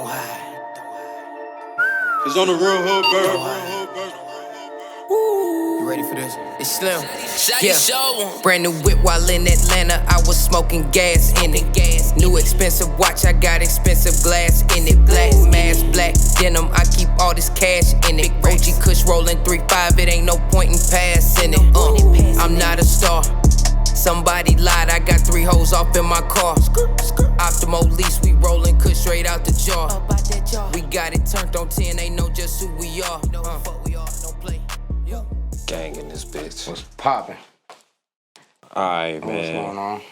Don't hide. It's on the real hood, Don't baby. hide. You ready for this? It's Slim. Yeah. Brand new whip while in Atlanta. I was smoking gas in it. New expensive watch. I got expensive glass in it. Black mask, black denim. I keep all this cash in it. OG Kush rolling 3-5. It ain't no point in passing it. I'm not a star. Somebody lied. I got 3 hoes off in my car. Optimo lease. We rolling Kush straight out the jar. We got it turned on 10. They know just who we are. Don't play. Gang in this bitch. What's poppin'? Alright, man. What's going on?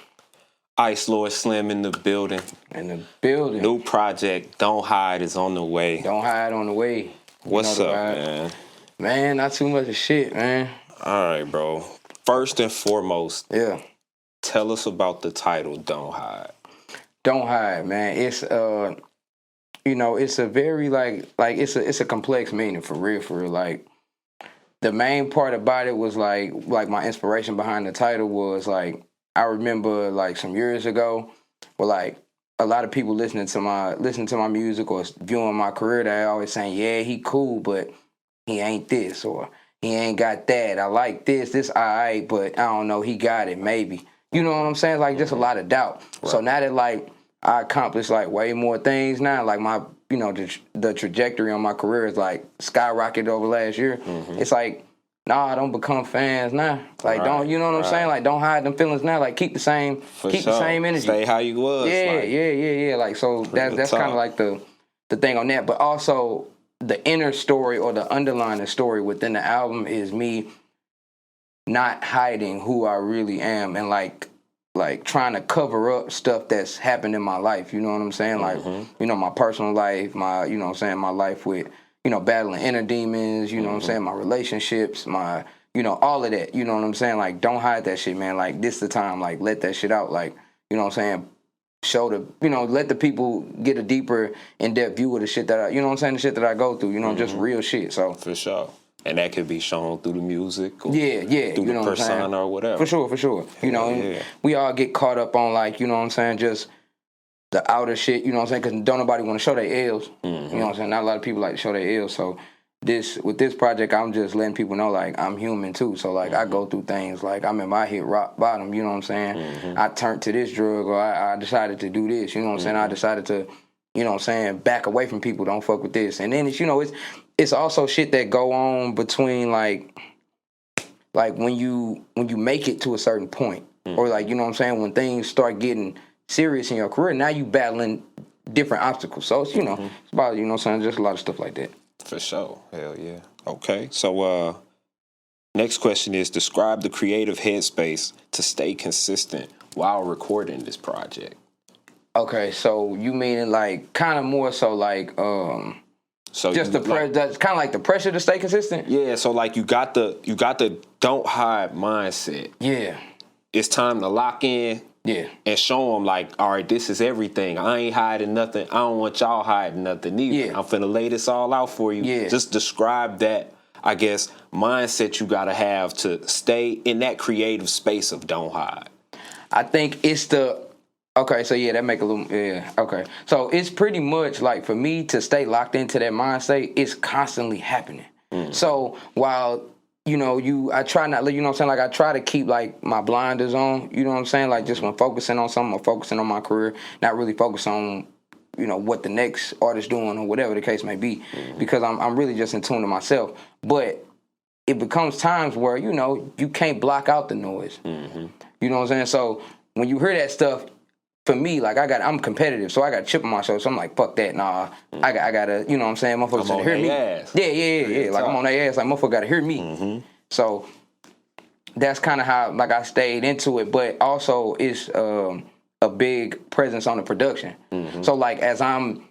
Ice Lord Slim in the building. In the building. New project, Don't Hide, is on the way. Don't hide on the way. What's up, man? Man, not too much of shit, man. Alright, bro. First and foremost, Yeah. tell us about the title, Don't Hide. Don't hide, man. It's it's a very it's a complex meaning for real. Like the main part about it was like my inspiration behind the title was like I remember like some years ago where like a lot of people listening to my music or viewing my career, they always saying, yeah, he cool, but he ain't this, or he ain't got that. I like this alright, but I don't know, he got it, maybe. You know what I'm saying? Like just a lot of doubt. Right. So now that like I accomplished like way more things now, like my the trajectory on my career is like skyrocketed over last year. Mm-hmm. It's like, nah, don't become fans now. Like right. Don't, you know what I'm saying? Like don't hide them feelings now. Like keep the same the same energy. Stay how you was. Yeah. Like so that's kind of like the thing on that. But also the inner story or the underlying story within the album is me not hiding who I really am and like trying to cover up stuff that's happened in my life, you know what I'm saying? Like, my personal life, my, my life with, battling inner demons, you know what I'm saying? My relationships, my, all of that, you know what I'm saying? Like, don't hide that shit, man. Like, this the time, like, let that shit out. Like, you know what I'm saying? Let the people get a deeper, in-depth view of the shit that I, you know what I'm saying? The shit that I go through, just real shit, so. For sure. And that could be shown through the music or through the persona or whatever. For sure. We all get caught up on like, you know what I'm saying, just the outer shit, you know what I'm saying, because don't nobody want to show their L's. You know what I'm saying? Not a lot of people like to show their L's. So with this project, I'm just letting people know like I'm human too. So like I go through things like I remember I hit rock bottom, you know what I'm saying? I turned to this drug or I decided to do this, you know what I'm saying? I decided to, you know what I'm saying, back away from people, don't fuck with this. And then it's also shit that go on between like when you make it to a certain point or like, you know what I'm saying, when things start getting serious in your career, now you battling different obstacles. So it's, it's about, you know what I'm saying, just a lot of stuff like that. For sure. Hell yeah. Okay. So next question is describe the creative headspace to stay consistent while recording this project. Okay, so you meaning like kind of more so like so just that's kind of like the pressure to stay consistent? Yeah, so like you got the don't hide mindset. Yeah. It's time to lock in. Yeah. And show them like, all right, this is everything. I ain't hiding nothing. I don't want y'all hiding nothing either. Yeah. I'm finna lay this all out for you. Yeah. Just describe that, I guess, mindset you gotta have to stay in that creative space of don't hide. I think it's okay, so yeah, that make a little, okay. So it's pretty much like for me to stay locked into that mindset, it's constantly happening. So while, I try not, you know what I'm saying, like I try to keep like my blinders on, you know what I'm saying, like just when focusing on something or focusing on my career, not really focus on, what the next artist doing or whatever the case may be, because I'm really just in tune to myself. But it becomes times where, you can't block out the noise. You know what I'm saying? So when you hear that stuff, for me, like I'm competitive, so I got a chip on my shoulder. So I'm like, fuck that, nah. I gotta, you know what I'm saying? Motherfuckers gotta hear me. Ass. Yeah. Like I'm on their ass. Like motherfucker gotta hear me. So that's kind of how like I stayed into it. But also it's a big presence on the production. So like as I'm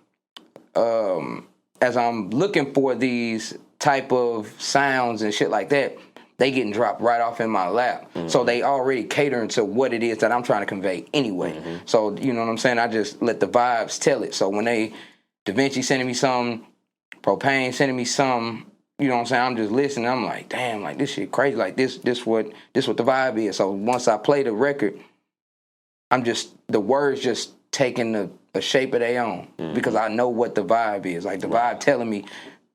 looking for these type of sounds and shit like that, they getting dropped right off in my lap. So they already catering to what it is that I'm trying to convey anyway. So, you know what I'm saying? I just let the vibes tell it. So when Da Vinci sending me something, Propane sending me something, you know what I'm saying? I'm just listening. I'm like, damn, like this shit crazy. Like this what the vibe is. So once I play the record, the words just taking a shape of their own because I know what the vibe is. Like the vibe telling me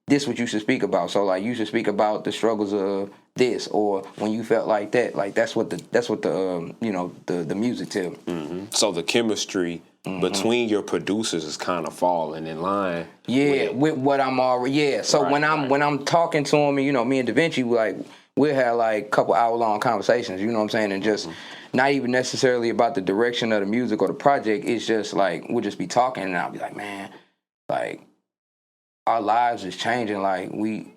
this what you should speak about. So like you should speak about the struggles of this, or when you felt like that. Like that's what the you know, the music tell me. So the chemistry between your producers is kind of falling in line. Yeah, with what I'm already. Yeah. So Right, when I'm talking to him, and you know, me and Da Vinci, we'll have like a couple hour-long conversations, you know what I'm saying? And just not even necessarily about the direction of the music or the project. It's just like, we'll just be talking and I'll be like, man, like, our lives is changing. Like, we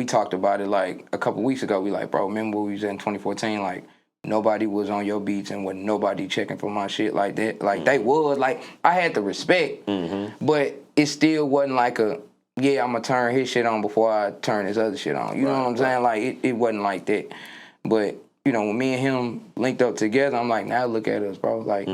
talked about it like a couple weeks ago. We like, bro, remember when we was in 2014? Like, nobody was on your beats and wasn't nobody checking for my shit like that. Like, they was. Like, I had the respect, but it still wasn't like I'm going to turn his shit on before I turn his other shit on. You know what I'm saying? Like, it wasn't like that. But, you know, when me and him linked up together, I'm like, now look at us, bro. Like,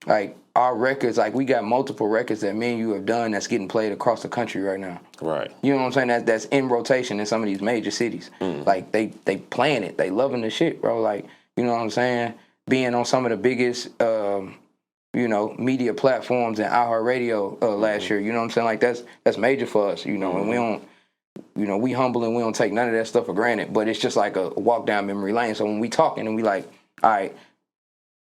like our records, like we got multiple records that me and you have done that's getting played across the country right now. Right. You know what I'm saying? That's in rotation in some of these major cities. Like, they playing it. They loving the shit, bro. Like, you know what I'm saying? Being on some of the biggest, you know, media platforms and iHeartRadio last year. You know what I'm saying? Like, that's major for us, you know, and we don't, you know, we humble and we don't take none of that stuff for granted, but it's just like a walk down memory lane. So when we talking and we like, all right,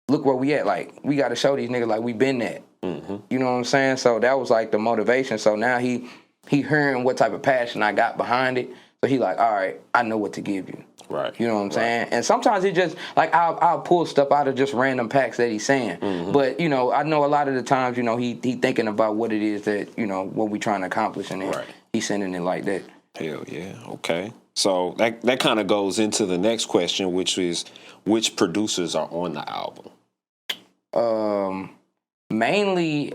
look where we at. Like, we got to show these niggas like we been that. You know what I'm saying? So that was like the motivation. So now he hearing what type of passion I got behind it. So he like, all right, I know what to give you. Right. You know what I'm saying? And sometimes it just, like, I'll pull stuff out of just random packs that he's saying. But, you know, I know a lot of the times, you know, he thinking about what it is that, you know, what we trying to accomplish, and then he's sending it like that. Hell yeah. Okay. So that kind of goes into the next question, which is, which producers are on the album? Mainly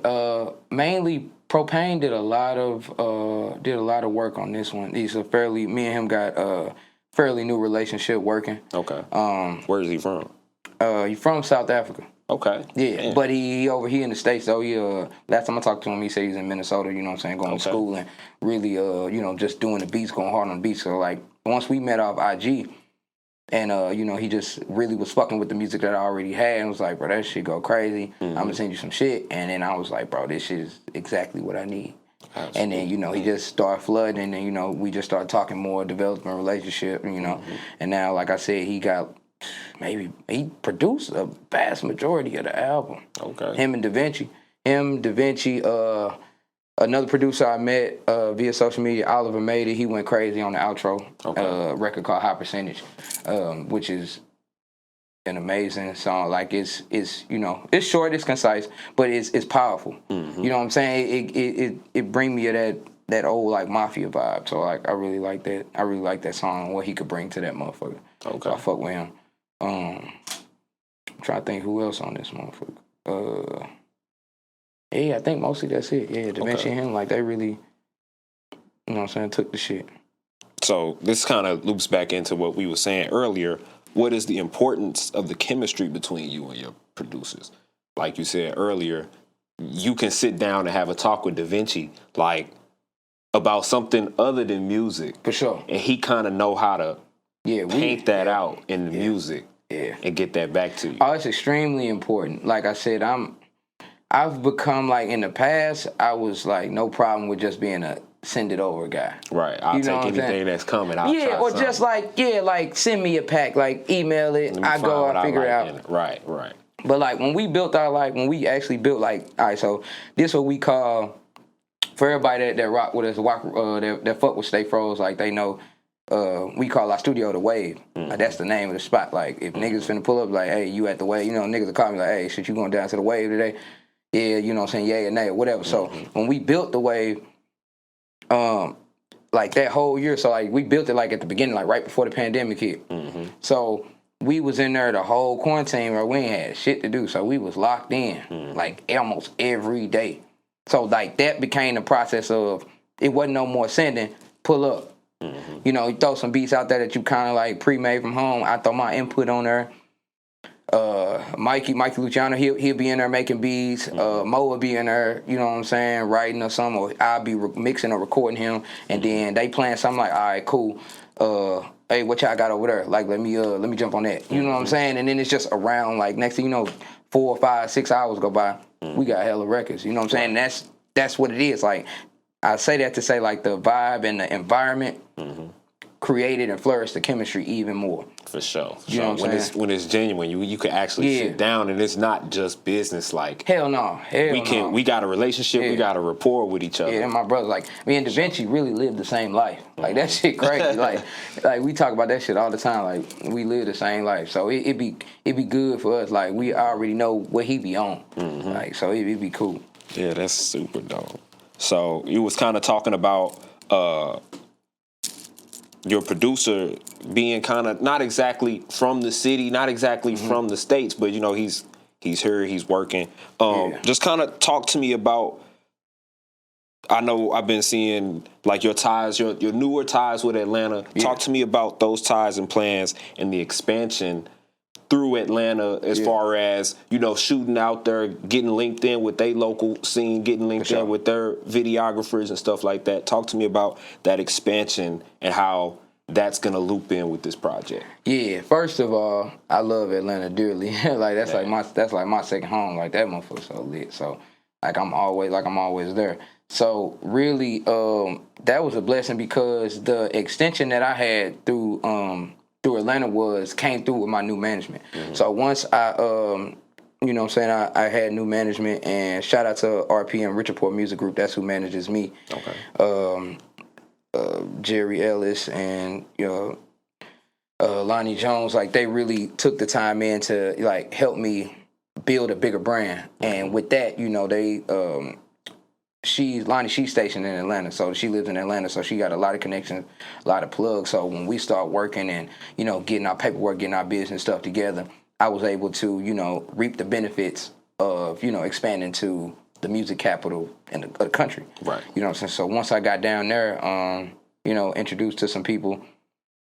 Propane did a lot of work on this one. Me and him got a fairly new relationship working. Okay. Where is he from? He's from South Africa. Okay. Yeah, Damn. but he over here in the States though. He last time I talked to him, he said he's in Minnesota, you know what I'm saying, going to school and really you know, just doing the beats, going hard on the beats. So like once we met off IG, and you know, he just really was fucking with the music that I already had and was like, bro, that shit go crazy. I'm gonna send you some shit. And then I was like, bro, this shit is exactly what I need. Absolutely. And then, you know, he just started flooding, and then, you know, we just started talking more, developing a relationship, you know. And now, like I said, he produced a vast majority of the album. Okay. Him and Da Vinci. Another producer I met via social media, Oliver Made It. He went crazy on the outro. Record called High Percentage, which is an amazing song. Like, it's you know, it's short, it's concise, but it's powerful. You know what I'm saying? It bring me that old like mafia vibe. So like I really like that song and what he could bring to that motherfucker. Okay. So I fuck with him. I'm trying to think who else on this motherfucker. Yeah, I think mostly that's it. Yeah, Da Vinci and him, like, they really, you know what I'm saying, took the shit. So this kind of loops back into what we were saying earlier. What is the importance of the chemistry between you and your producers? Like you said earlier, you can sit down and have a talk with Da Vinci, like, about something other than music. For sure. And he kind of know how to paint that out in the music and get that back to you. Oh, it's extremely important. Like I said, I've become, like, in the past, I was like, no problem with just being a send it over guy. Right. I'll take anything that's coming. I'll try or something. just like send me a pack, like email it, I go, I figure it out. Right. But like when we actually built, like, all right, so this what we call, for everybody that rock with us, that fuck with Stay Froze, like they know, we call our studio the Wave. Like, that's the name of the spot. Like, if niggas finna pull up, like, hey, you at the Wave, you know, niggas will call me like, hey, shit, you going down to the Wave today? Yeah, you know what I'm saying, yeah or nay or whatever. So when we built the Wave, like that whole year, so like we built it like at the beginning, like right before the pandemic hit. So we was in there the whole quarantine where we ain't had shit to do. So we was locked in like almost every day. So like that became the process of, it wasn't no more sending, pull up. You know, you throw some beats out there that you kind of like pre-made from home. I throw my input on there. Mikey Luciano, he'll be in there making beats. Mo will be in there, you know what I'm saying, writing or something, or I'll be mixing or recording him, and then they playing something like, all right, cool. Hey, what y'all got over there? Like, let me jump on that. You know what I'm saying? And then it's just around, like, next thing you know, 4, 5, 6 hours go by, we got hella records. You know what I'm saying? That's what it is. Like, I say that to say, like, the vibe and the environment created and flourished the chemistry even more. For sure. You know what I'm saying? When it's genuine, you can actually sit down and it's not just business. Like, Hell no. we got a relationship, we got a rapport with each other. Yeah, and my brother, like, me and Da Vinci really lived the same life. Like, that shit crazy. like we talk about that shit all the time. Like, we live the same life. So it be good for us. Like, we already know what he be on. Like, so it be cool. Yeah, that's super dope. So you was kind of talking about your producer being kind of not exactly from the city, not exactly from the States, but you know he's here, he's working. Just kind of talk to me about. I know I've been seeing like your ties, your newer ties with Atlanta. Yeah. Talk to me about those ties and plans and the expansion through Atlanta as far as, you know, shooting out there, getting linked in with their local scene, getting linked in with their videographers and stuff like that. Talk to me about that expansion and how that's going to loop in with this project. Yeah, first of all, I love Atlanta dearly. Like that's like my second home. Like that motherfucker's so lit. So like I'm always there. So really that was a blessing because the extension that I had through Atlanta came through with my new management. So once I you know what I'm saying, I had new management, and shout out to RPM, Richard Port Music Group, that's who manages me. Okay. Jerry Ellis and Lonnie Jones, like they really took the time in to like help me build a bigger brand. And with that, you know, they she's stationed in Atlanta, so she lives in Atlanta, so she got a lot of connections, a lot of plugs. So when we start working and, you know, getting our paperwork, getting our business stuff together, I was able to, you know, reap the benefits of, you know, expanding to the music capital in the country. Right. You know what I'm saying? So once I got down there, you know, introduced to some people,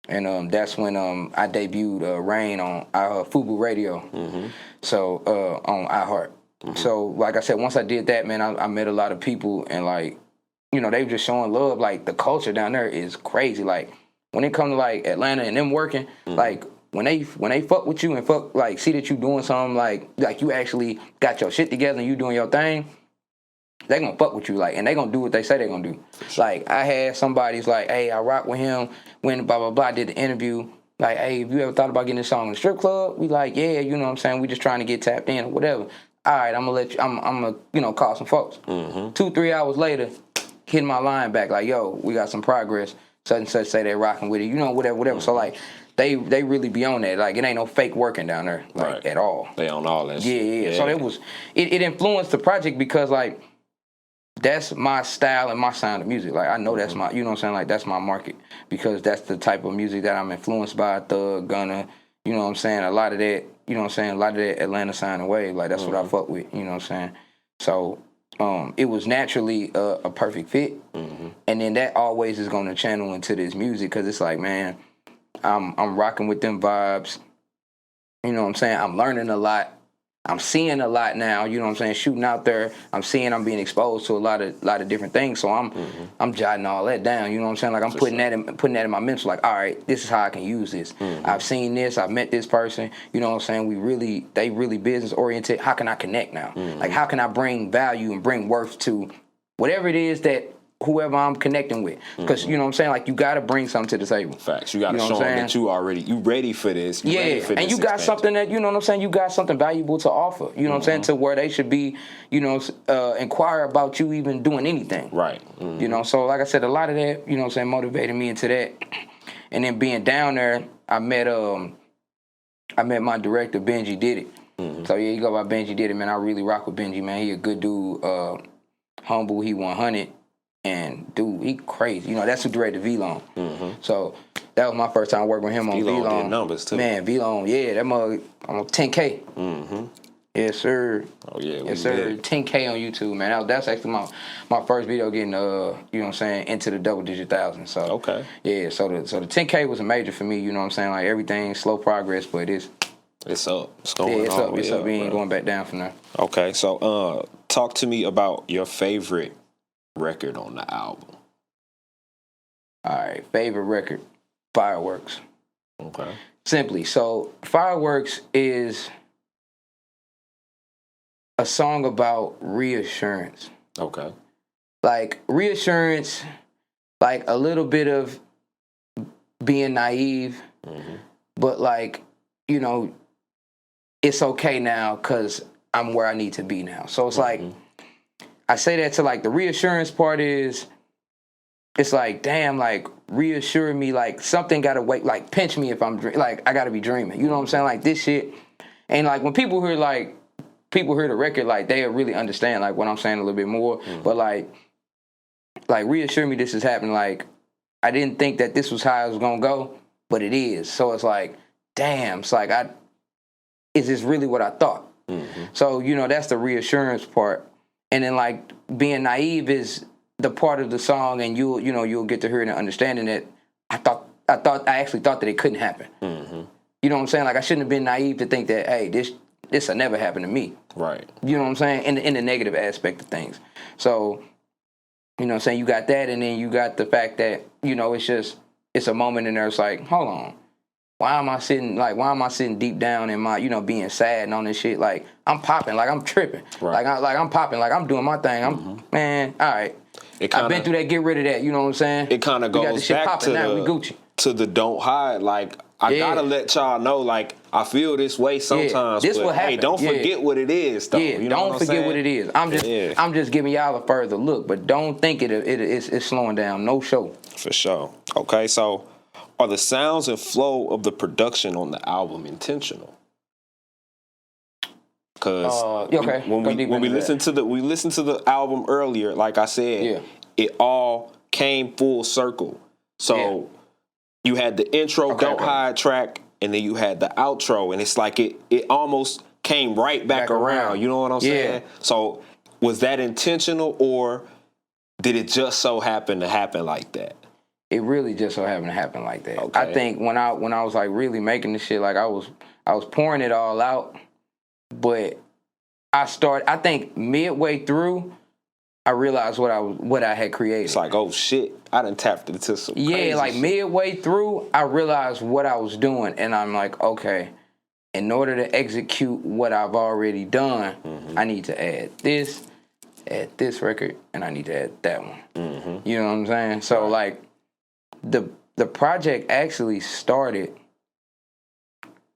and that's when I debuted Rain on FUBU Radio. So on iHeart. So, like I said, once I did that, man, I met a lot of people, and, like, you know, they were just showing love. Like, the culture down there is crazy. Like, when it comes to, like, Atlanta and them working, like, when they fuck with you and like, see that you doing something, like you actually got your shit together and you doing your thing, they gonna fuck with you, like, and they gonna do what they say they gonna do. Sure. Like, I had somebody's like, hey, I rock with him, when blah, blah, blah, I did the interview. Like, hey, have you ever thought about getting this song in the strip club? We like, yeah, you know what I'm saying? We just trying to get tapped in or whatever. All right, I'm gonna you know, call some folks. 2-3 hours later, hitting my line back like, yo, we got some progress. Such and such say they rocking with it, you know, whatever. So like, they really be on that. Like, it ain't no fake working down there, like, at all. They on all that shit. Yeah. So it influenced the project because, like, that's my style and my sound of music. Like, I know that's my, you know what I'm saying, like, that's my market, because that's the type of music that I'm influenced by. Thug, Gunna, you know what I'm saying, a lot of that. You know what I'm saying? A lot of that Atlanta sound and wave, like, that's what I fuck with, you know what I'm saying? So it was naturally a perfect fit. And then that always is going to channel into this music, because it's like, man, I'm rocking with them vibes. You know what I'm saying? I'm learning a lot. I'm seeing a lot now, you know what I'm saying? Shooting out there, I'm being exposed to a lot of different things. So I'm jotting all that down, you know what I'm saying? Like, I'm putting that in my mental, like, all right, this is how I can use this. I've seen this, I've met this person, you know what I'm saying? They really business oriented. How can I connect now? Like, how can I bring value and bring worth to whatever it is that whoever I'm connecting with? Because, you know what I'm saying, like, you got to bring something to the table. Facts. You got to show them that you ready for this. You ready for this, and you got something that, you know what I'm saying, you got something valuable to offer. You know what I'm saying, to where they should be, you know, inquire about you even doing anything. Right. You know, so like I said, a lot of that, you know what I'm saying, motivated me into that. And then being down there, I met my director, Benji Did It. So yeah, you go by Benji Did It, man. I really rock with Benji, man. He a good dude, humble. He 100. And dude, he crazy. You know, that's who directed V-Long. So that was my first time working with him on V-Long. Did numbers too. Man, V-Long, yeah, that mug on 10K. Yes, sir. Oh yeah, yes, sir. 10K on YouTube, man. That's actually my first video getting you know what I'm saying, into the double-digit thousands. So okay. Yeah, so the 10K was a major for me. You know what I'm saying, like, everything slow progress, but it's up. It's going it's up. It's up. We ain't going back down from there. Okay, so talk to me about your favorite record on the album. All right, favorite record, Fireworks. Okay. Simply, so Fireworks is a song about reassurance. Okay. Like reassurance, like a little bit of being naive, but like, you know, it's okay now because I'm where I need to be now. So it's like, I say that to like the reassurance part is, it's like, damn, like reassure me, like something gotta wait, like pinch me if I'm like I gotta be dreaming. You know what I'm saying? Like this shit. And like when people hear the record, like they really understand like what I'm saying a little bit more. But like reassure me this is happening. Like I didn't think that this was how it was gonna go, but it is. So it's like, damn, it's like is this really what I thought? So, you know, that's the reassurance part. And then like being naive is the part of the song, and you'll get to hear it and understanding that I actually thought that it couldn't happen. You know what I'm saying? Like I shouldn't have been naive to think that, hey, this will never happen to me. Right. You know what I'm saying? In the negative aspect of things. So, you know what I'm saying? You got that, and then you got the fact that, you know, it's a moment in there. It's like, hold on. Why am I sitting deep down in my, you know, being sad and on this shit? Like I'm popping, like I'm tripping. Right. Like I'm popping, like I'm doing my thing. Man, all right. I've been through that, get rid of that, you know what I'm saying? It kind of goes back to the don't hide. Like I gotta let y'all know, like I feel this way sometimes. This but will happen. Hey, don't forget what it is, though. Yeah, you know don't forget what it is. I'm just giving y'all a further look, but don't think it's slowing down. No show. For sure. Okay, so are the sounds and flow of the production on the album intentional? Because when we listened to the album earlier, like I said, it all came full circle. So you had the intro, Don't Hide track, and then you had the outro, and it's like it almost came right back around. You know what I'm saying? So was that intentional, or did it just so happen to happen like that? It really just so happened to happen like that. Okay. I think when I was like really making this shit, like I was pouring it all out, but I think midway through, I realized what I had created. It's like, oh shit, I done tapped into some crazy like shit. Midway through, I realized what I was doing, and I'm like, okay, in order to execute what I've already done, I need to add this record, and I need to add that one. You know what I'm saying? So like, the project actually started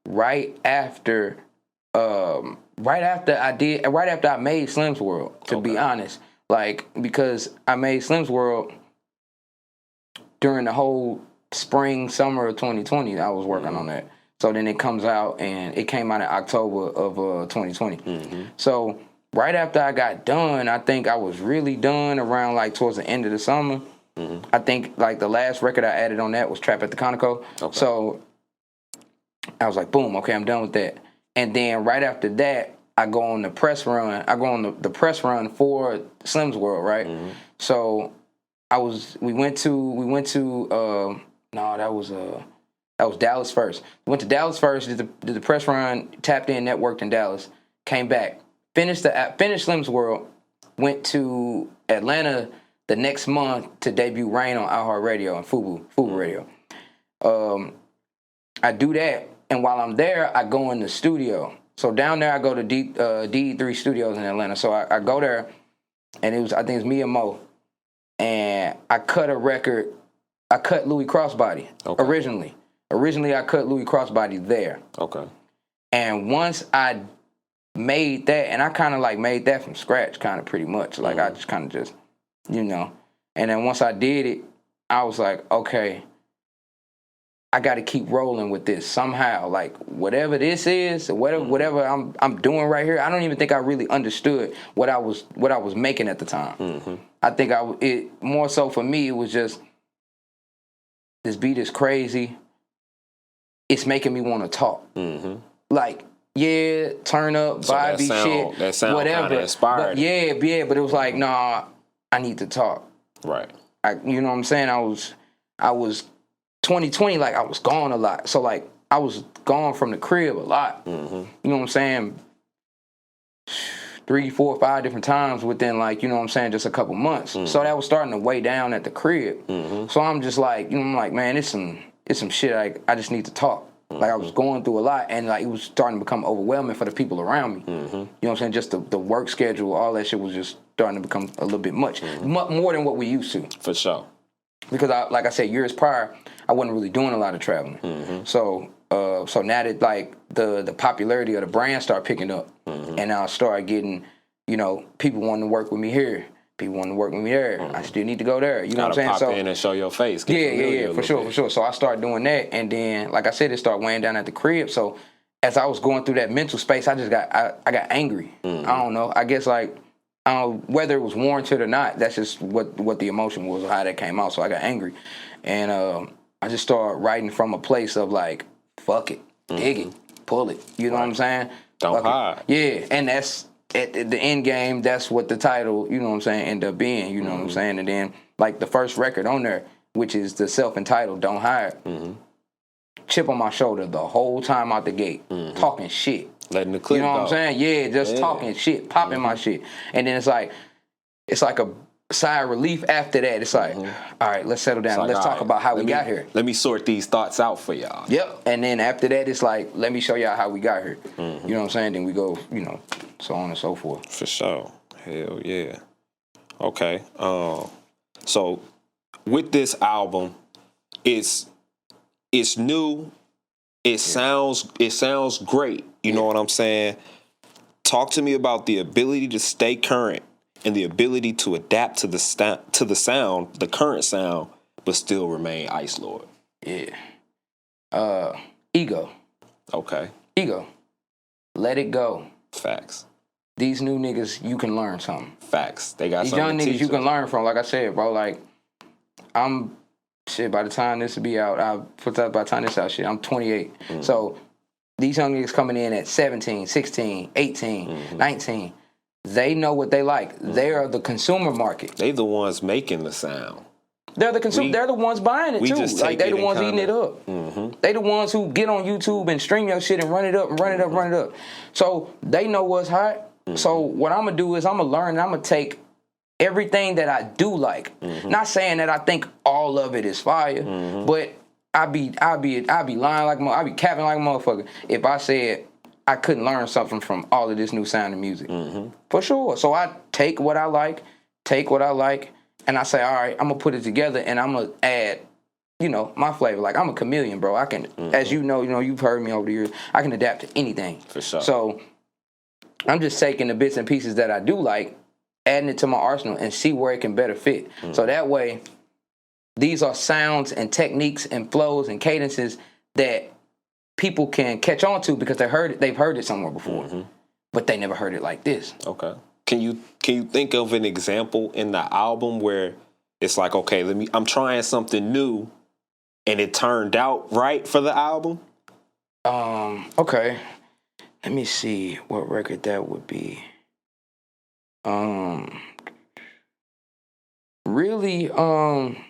right after I made Slim's World, to be honest. Like, because I made Slim's World during the whole spring, summer of 2020, I was working on that. So then it comes out, and it came out in October of 2020. So right after I got done, I think I was really done around like towards the end of the summer. I think like the last record I added on that was Trap at the Conoco. Okay. So I was like, boom, okay, I'm done with that. And then right after that, I go on the press run. I go on the press run for Slim's World, right? So we went to that was Dallas first. We went to Dallas first, did the press run, tapped in, networked in Dallas, came back, finished Slim's World, went to Atlanta the next month to debut Rain on iHeartRadio and Fubu Radio. I do that, and while I'm there, I go in the studio. So down there, I go to D3 Studios in Atlanta. So I go there, and I think it was me and Mo, and I cut a record. I cut Louis Crossbody originally. Originally, I cut Louis Crossbody there. Okay. And once I made that, and I kind of like made that from scratch, kind of pretty much. Like I just kind of you know. And then once I did it, I was like, okay, I got to keep rolling with this somehow. Like whatever this is, whatever I'm doing right here, I don't even think I really understood what I was making at the time. I think it more so for me, it was just, this beat is crazy. It's making me want to talk. Like, yeah, turn up, vibe shit, that sound whatever. Inspired. But yeah, but it was like, nah, I need to talk. Right. You know what I'm saying? I was 2020, like I was gone a lot. So like I was gone from the crib a lot. You know what I'm saying? 3, 4, 5 different times within like, you know what I'm saying, just a couple months. So that was starting to weigh down at the crib. So I'm just like, you know, I'm like, man, it's some shit I just need to talk. Like I was going through a lot, and like it was starting to become overwhelming for the people around me. You know what I'm saying? Just the work schedule, all that shit was just starting to become a little bit much, more than what we used to. For sure. Because like I said, years prior, I wasn't really doing a lot of traveling. So now that like the popularity of the brand started picking up, and I started getting, people wanting to work with me here. People want to work with me there. I still need to go there. You know what I'm saying? Pop in and show your face. Yeah, for sure. So I started doing that, and then, like I said, it started weighing down at the crib. So as I was going through that mental space, I got angry. I don't know. I guess like whether it was warranted or not, that's just what the emotion was or how that came out. So I got angry, and I just started writing from a place of like, fuck it, dig it, pull it. You know what I'm saying? Don't hide. Yeah, and that's. At the end game, that's what the title, you know what I'm saying, ended up being, you know what I'm saying? And then, like, the first record on there, which is the self-entitled Don't Hide, chip on my shoulder the whole time out the gate, talking shit. Letting the clip You know what go. I'm saying? Yeah, just talking shit, popping my shit. And then it's like a sigh of relief after that. It's like, all right, let's settle down. Like, let's talk about how we got here. Let me sort these thoughts out for y'all. Yep. And then after that, it's like, let me show y'all how we got here. You know what I'm saying? Then we go, so on and so forth. For sure. Hell yeah. Okay. So with this album, it's new. It sounds great. You know what I'm saying? Talk to me about the ability to stay current and the ability to adapt to the sound, the current sound, but still remain Ice Lord. Yeah. Ego. Okay. Ego. Let it go. Facts. These new niggas, you can learn something. Facts. They got These something young to niggas teach you them. can learn from. Like I said, bro, like, by the time this will be out, by the time this out, I'm 28. So these young niggas coming in at 17, 16, 18, 19, they know what they like. They are the consumer market. They the ones making the sound. They're the consumer. They're the ones buying it we too. just Like take they the it ones and eating it up. They the ones who get on YouTube and stream your shit and run it up. So they know what's hot. So what I'm gonna do is I'm gonna learn. And I'm gonna take everything that I do like. Not saying that I think all of it is fire, but I'd be lying like I'd be capping like a motherfucker if I said I couldn't learn something from all of this new sound of music. For sure. So I take what I like, and I say, all right, I'm gonna put it together and I'm gonna add, my flavor. Like I'm a chameleon, bro. I can, as you know, you've heard me over the years, I can adapt to anything. For sure. So I'm just taking the bits and pieces that I do like, adding it to my arsenal and see where it can better fit. So that way, these are sounds and techniques and flows and cadences that people can catch on to because they've heard it somewhere before, but they never heard it like this. Okay. Can you think of an example in the album where it's like, okay, I'm trying something new and it turned out right for the album? Okay. Let me see what record that would be. Really, okay,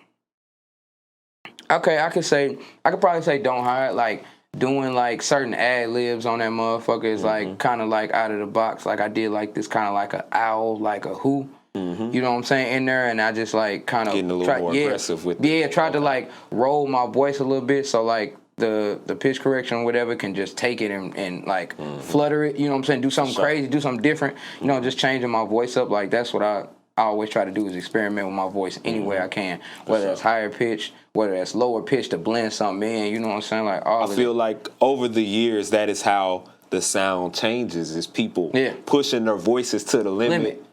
I could probably say Don't Hide, like doing like certain ad libs on that motherfucker is like kind of like out of the box. Like I did like this kind of like a owl, like a who. You know what I'm saying, in there, and I just like kind of getting a little more aggressive with it. Yeah, tried to like roll my voice a little bit so like the pitch correction or whatever can just take it and like flutter it, you know what I'm saying, do something crazy, do something different, just changing my voice up. Like that's what I always try to do is experiment with my voice any way I can, whether it's higher pitch, whether it's lower pitch to blend something in, you know what I'm saying, like all I feel like over the years that is how the sound changes, is people pushing their voices to the limit.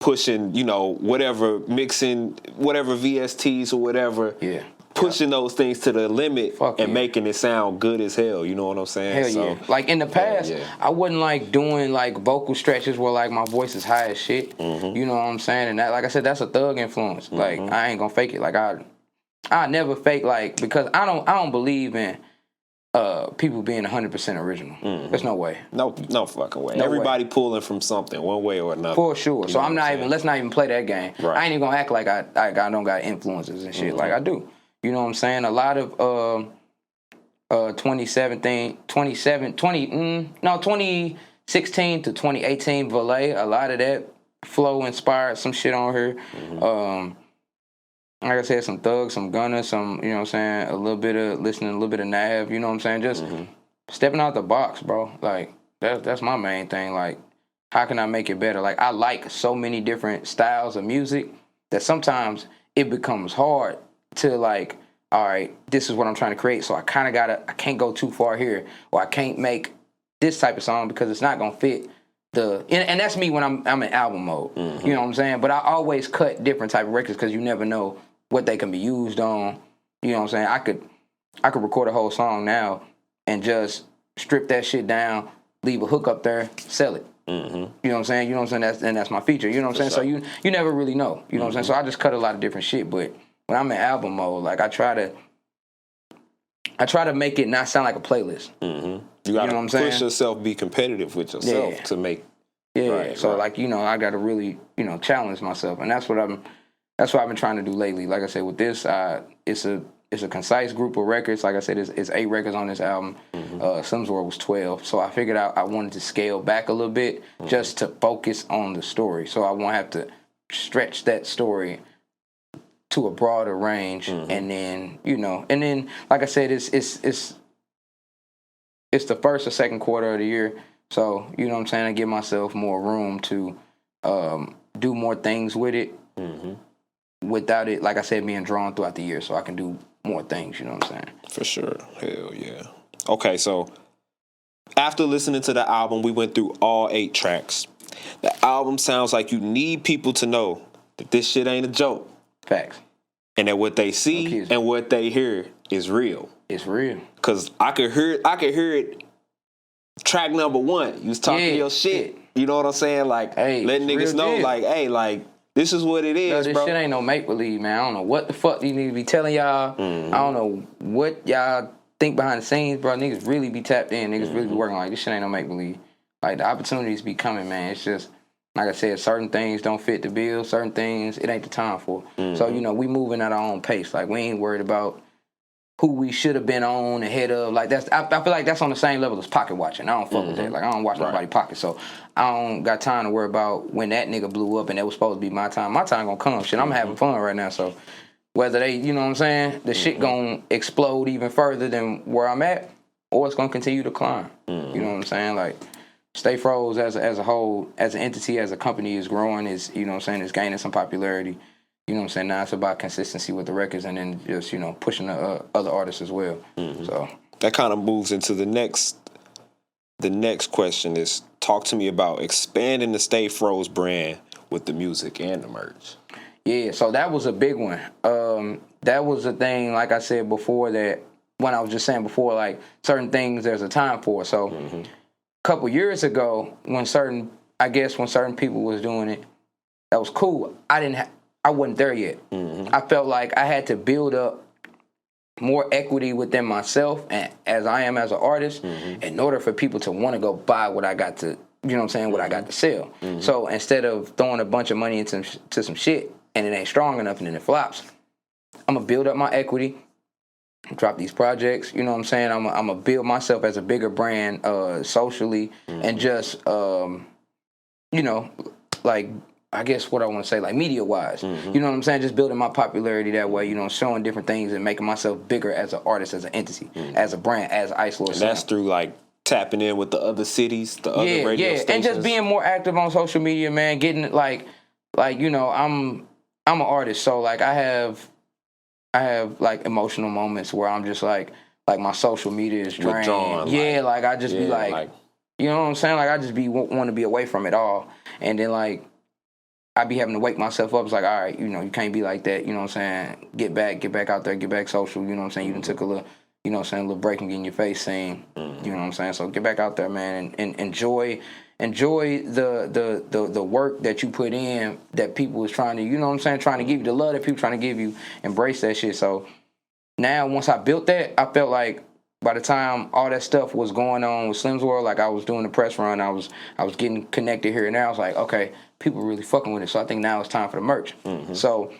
Pushing, whatever, mixing whatever VSTs or whatever, pushing those things to the limit and making it sound good as hell. You know what I'm saying? Hell yeah. Like in the past, I wasn't like doing like vocal stretches where like my voice is high as shit. You know what I'm saying? And that, like I said, that's a thug influence. Like I ain't gonna fake it. Like I never fake, like, because I don't believe in people being 100% original. There's no way. No fucking way. No Everybody way. pulling from something one way or another. For sure. So I'm let's not even play that game. Right. I ain't even gonna act like I don't got influences and shit. Like I do. You know what I'm saying? A lot of 2016 to 2018 Valet, a lot of that flow inspired some shit on her. like I said, some Thug, some Gunna, some, you know what I'm saying, listening a little bit of Nav, you know what I'm saying? Just stepping out the box, bro. Like, that's my main thing. Like, how can I make it better? Like, I like so many different styles of music that sometimes it becomes hard to, like, all right, this is what I'm trying to create, so I can't go too far here, or I can't make this type of song because it's not gonna fit and that's me when I'm in album mode. You know what I'm saying? But I always cut different type of records because you never know what they can be used on. You know what I'm saying? I could record a whole song now and just strip that shit down, leave a hook up there, sell it. You know what I'm saying? You know what I'm saying? That's my feature. You know what I'm saying? So you never really know. You know what I'm saying? So I just cut a lot of different shit. But when I'm in album mode, like I try to make it not sound like a playlist. You gotta know what I'm push saying? yourself, be competitive with yourself to make. Yeah. Right, so right. like, you know, I gotta really, you know, challenge myself, and that's what I've been trying to do lately. Like I said, with this, it's a concise group of records. Like I said, it's 8 records on this album. Slim's World was 12. So I figured out I wanted to scale back a little bit just to focus on the story. So I won't have to stretch that story to a broader range, and then, you know, like I said, it's the first or second quarter of the year, so you know what I'm saying, I give myself more room to do more things with it without it, like I said, being drawn throughout the year, so I can do more things, you know what I'm saying? For sure. Hell yeah. Okay, so after listening to the album, we went through all 8 tracks. The album sounds like you need people to know that this shit ain't a joke. Facts. And that what they see and what they hear is real. It's real. Cause I could hear it. Track number 1, you was talking your shit. You know what I'm saying? Like, hey, letting niggas know, like, hey, like, this is what it is, this bro. shit ain't no make believe, man. I don't know what the fuck you need to be telling y'all. I don't know what y'all think behind the scenes, bro. Niggas really be tapped in. Niggas really be working like this shit ain't no make believe. Like, the opportunities be coming, man. It's just, like I said, certain things don't fit the bill. Certain things it ain't the time for. So, you know, we moving at our own pace. Like, we ain't worried about who we should have been on ahead of. Like, I feel like that's on the same level as pocket watching. I don't fuck with that. Like, I don't watch nobody pocket. So I don't got time to worry about when that nigga blew up and that was supposed to be my time. My time gonna come. Shit, I'm having fun right now. So whether they, you know what I'm saying, the shit gonna explode even further than where I'm at, or it's gonna continue to climb. You know what I'm saying? Like, Stay Froze as a whole, as an entity, as a company is growing, is, you know what I'm saying, is gaining some popularity. You know what I'm saying? Now it's about consistency with the records and then just, you know, pushing the other artists as well. So that kind of moves into the next question is, talk to me about expanding the Stay Froze brand with the music and the merch. Yeah, so that was a big one. That was a thing, like I said before, that when I was just saying before, like, certain things there's a time for. So a couple years ago, when certain people was doing it, that was cool. I wasn't there yet. I felt like I had to build up more equity within myself and as I am as an artist in order for people to want to go buy what I got to, you know what I'm saying, what I got to sell. So instead of throwing a bunch of money into some shit and it ain't strong enough and then it flops, I'm going to build up my equity, drop these projects, you know what I'm saying? I'm going to build myself as a bigger brand socially and just, you know, like, I guess what I want to say, like, media-wise. You know what I'm saying? Just building my popularity that way, you know, showing different things and making myself bigger as an artist, as an entity, as a brand, as Ice Lord. And that's through, like, tapping in with the other cities, the other radio stations. And just being more active on social media, man. Getting, like, you know, I'm an artist, so, like, I have like, emotional moments where I'm just, like my social media is drained. Withdrawn, like, I just be, like, you know what I'm saying? Like, I just want to be away from it all. And then, like, I be having to wake myself up. It's like, all right, you know, you can't be like that. You know what I'm saying? Get back out there, get back social. You know what I'm saying? You done took a little, you know what I'm saying, a little break and get in your face seen. You know what I'm saying? So get back out there, man, and enjoy the work that you put in, that people is trying to, you know what I'm saying, trying to give you, the love that people trying to give you. Embrace that shit. So now, once I built that, I felt like by the time all that stuff was going on with Slim's World, like, I was doing the press run, I was getting connected here and there. I was like, okay, people really fucking with it. So I think now it's time for the merch. So,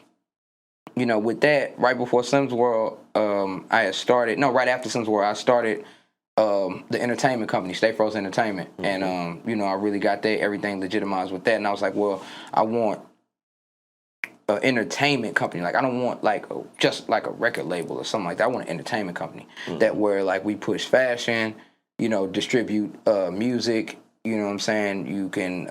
you know, with that, right before Slim's World, right after Slim's World, I started the entertainment company, Stay Froze Entertainment. And, you know, I really got that, everything legitimized with that. And I was like, well, I want an entertainment company. Like I don't want like just like a record label or something like that. I want an entertainment company that where like we push fashion, distribute music. You know what I'm saying? You can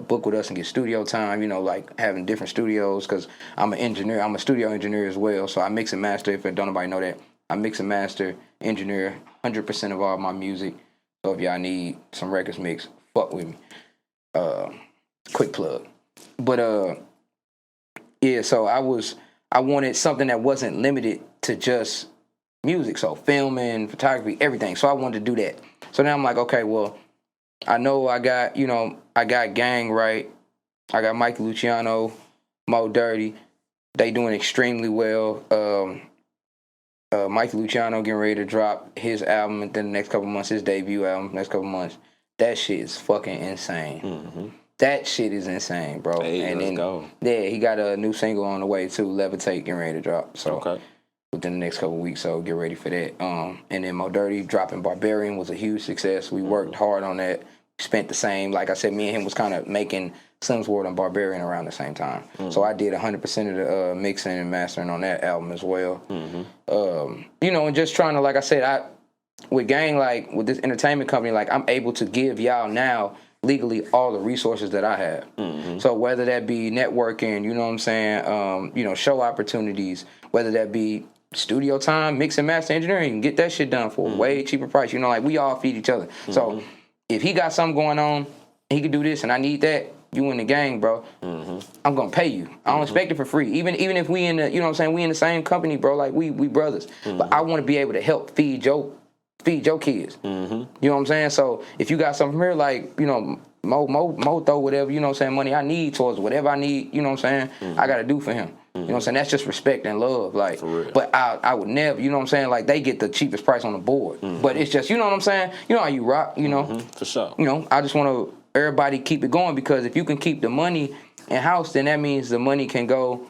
book with us and get studio time. Like having different studios because I'm an engineer. I'm a studio engineer as well. So I mix and master. If don't nobody know that, I mix and master, engineer 100% of all my music. So if y'all need some records mixed, fuck with me. Quick plug. But yeah, so I wanted something that wasn't limited to just music. So filming, photography, everything. So I wanted to do that. So now I'm like, okay, well, I know I got Gang right. I got Mike Luciano, Mo Dirty. They doing extremely well. Mike Luciano getting ready to drop his album within the next couple months, his debut album next couple months. That shit is fucking insane. Mm-hmm. That shit is insane, bro. Hey, and let's then, go. Yeah, he got a new single on the way too, Levitate, getting ready to drop. So okay. Within the next couple weeks, so get ready for that. And then Mo Dirty dropping Barbarian was a huge success. We worked hard on that. Spent the same, like I said, me and him was kind of making Slim's World and Barbarian around the same time. So I did 100% of the mixing and mastering on that album as well. And just trying to, like I said, with Gang, like with this entertainment company, like I'm able to give y'all now legally all the resources that I have. So whether that be networking, you know what I'm saying, show opportunities, whether that be studio time, mix and master engineering, you can get that shit done for a way cheaper price. Like we all feed each other. So if he got something going on, he could do this and I need that, you in the gang, bro. I'm gonna pay you. I don't expect it for free. Even if we in the, you know what I'm saying, we in the same company, bro, like we brothers. But I wanna be able to help feed your kids. You know what I'm saying? So if you got something here, like, Mo throw whatever, you know what I'm saying, money I need towards whatever I need, you know what I'm saying, I gotta do for him. You know what I'm saying? That's just respect and love. Like, but I would never, you know what I'm saying? Like, they get the cheapest price on the board. But it's just, you know what I'm saying? You know how you rock, For sure. I just want to everybody keep it going, because if you can keep the money in house, then that means the money can go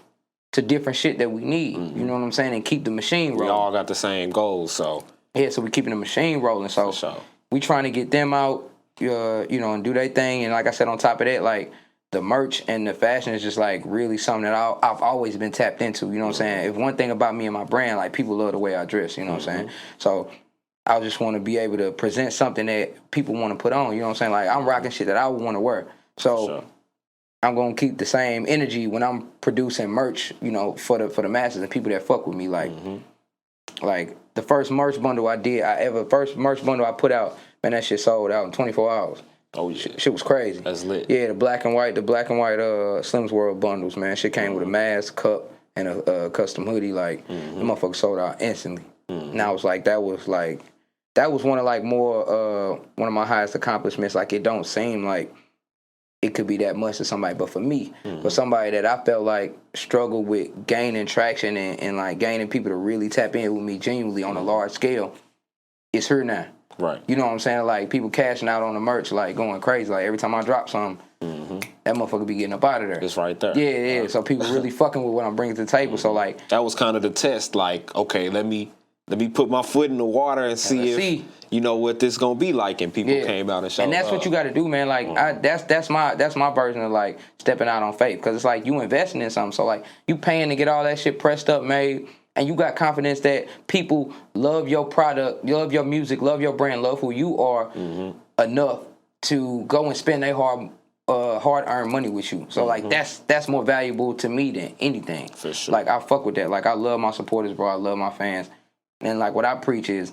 to different shit that we need. You know what I'm saying? And keep the machine rolling. We all got the same goals, so. Yeah, so we keeping the machine rolling. So For sure. We trying to get them out, and do their thing. And like I said, on top of that, like, the merch and the fashion is just like really something that I've always been tapped into. You know what I'm saying? If one thing about me and my brand, like, people love the way I dress. You know what I'm saying? So I just want to be able to present something that people want to put on. You know what I'm saying? Like, I'm rocking shit that I would want to wear. So I'm gonna keep the same energy when I'm producing merch. For the masses and people that fuck with me. Like the first merch bundle I put out, man, that shit sold out in 24 hours. Oh yeah, shit was crazy. That's lit. Yeah, the black and white Slim's World bundles, man. Shit came with a mask, cup, and a custom hoodie. Like, the motherfucker sold out instantly. And I was like, that was one of like more one of my highest accomplishments. Like, it don't seem like it could be that much to somebody, but for me, for somebody that I felt like struggled with gaining traction and like gaining people to really tap in with me genuinely on a large scale, it's here now. Right. You know what I'm saying? Like, people cashing out on the merch, like, going crazy. Like, every time I drop something, that motherfucker be getting up out of there. It's right there. Yeah. Right. So people really fucking with what I'm bringing to the table. So, like, that was kind of the test. Like, okay, let me put my foot in the water and see what this gonna be like. And people came out and showed. And that's what you got to do, man. Like, that's my version of like stepping out on faith, because it's like you investing in something. So like, you paying to get all that shit pressed up, made. And you got confidence that people love your product, love your music, love your brand, love who you are enough to go and spend their hard-earned money with you. So like, that's more valuable to me than anything. For sure. Like, I fuck with that. Like, I love my supporters, bro. I love my fans. And like, what I preach is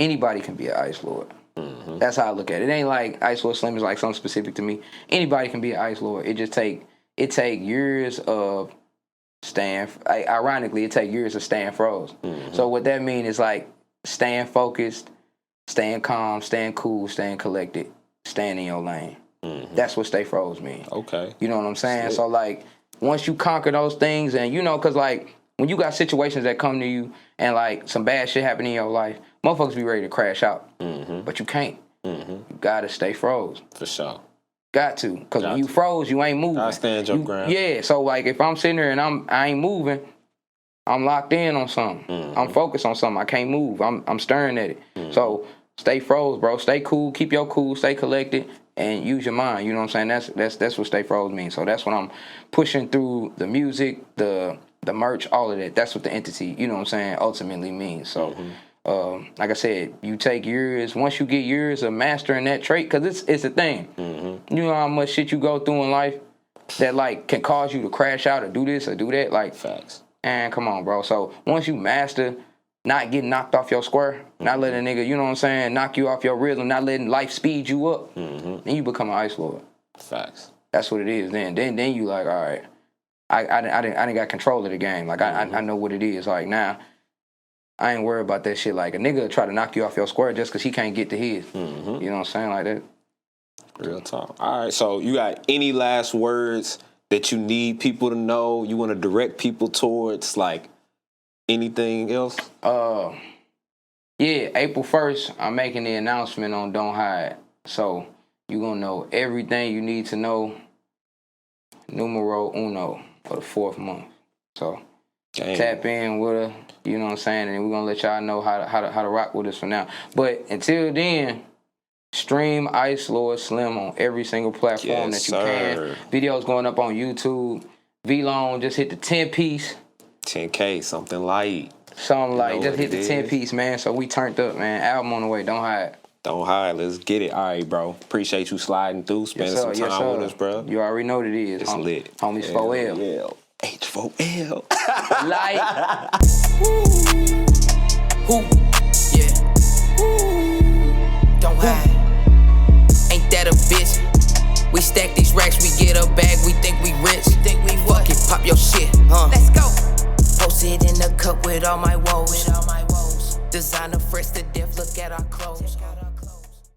anybody can be an Ice Lord. That's how I look at it. It ain't like Ice Lord Slim is like something specific to me. Anybody can be an Ice Lord. It take years of ironically, it takes years of staying froze. So what that means is like staying focused, staying calm, staying cool, staying collected, staying in your lane. That's what stay froze means. Okay. You know what I'm saying? So like, once you conquer those things, and because like, when you got situations that come to you and like some bad shit happen in your life, motherfuckers be ready to crash out. But you can't. You gotta stay froze. For sure. Got to, because when you froze, you ain't moving. Gotta stand your ground. Yeah, so like, if I'm sitting there and I ain't moving, I'm locked in on something. I'm focused on something. I can't move. I'm staring at it. So stay froze, bro. Stay cool. Keep your cool. Stay collected, and use your mind. You know what I'm saying? That's what Stay Froze means. So that's what I'm pushing through the music, the merch, all of that. That's what the entity, you know what I'm saying, ultimately means. So, like I said, you take years. Once you get years of mastering that trait, because it's a thing. You know how much shit you go through in life that like can cause you to crash out or do this or do that. Like, Facts. And come on, bro. So once you master not getting knocked off your square, not letting a nigga, you know what I'm saying, knock you off your rhythm, not letting life speed you up, then you become an Ice Lord. Facts. That's what it is. Then you like, all right, I didn't got control of the game. Like I know what it is. Like now, I ain't worried about that shit. Like a nigga try to knock you off your square just because he can't get to his. You know what I'm saying? Like that. Real talk. All right. So you got any last words that you need people to know? You want to direct people towards like anything else? Yeah, April 1st, I'm making the announcement on Don't Hide. So you're gonna know everything you need to know. Numero uno for the 4th month. So tap in with her, you know what I'm saying, and we're gonna let y'all know how to rock with us for now. But until then, stream Ice Lord Slim on every single platform that you can. Videos going up on YouTube. V-Long just hit the 10-piece. 10K, something light. Something like, just hit the 10-piece, man. So we turned up, man. Album on the way. Don't hide. Don't hide. Let's get it. All right, bro. Appreciate you sliding through, spending some time with us, bro. You already know what it is. It's lit. Homies 4L. Yeah. H4L. Light. Who? Yeah. Don't hide. Ain't that a bitch? We stack these racks, we get a bag.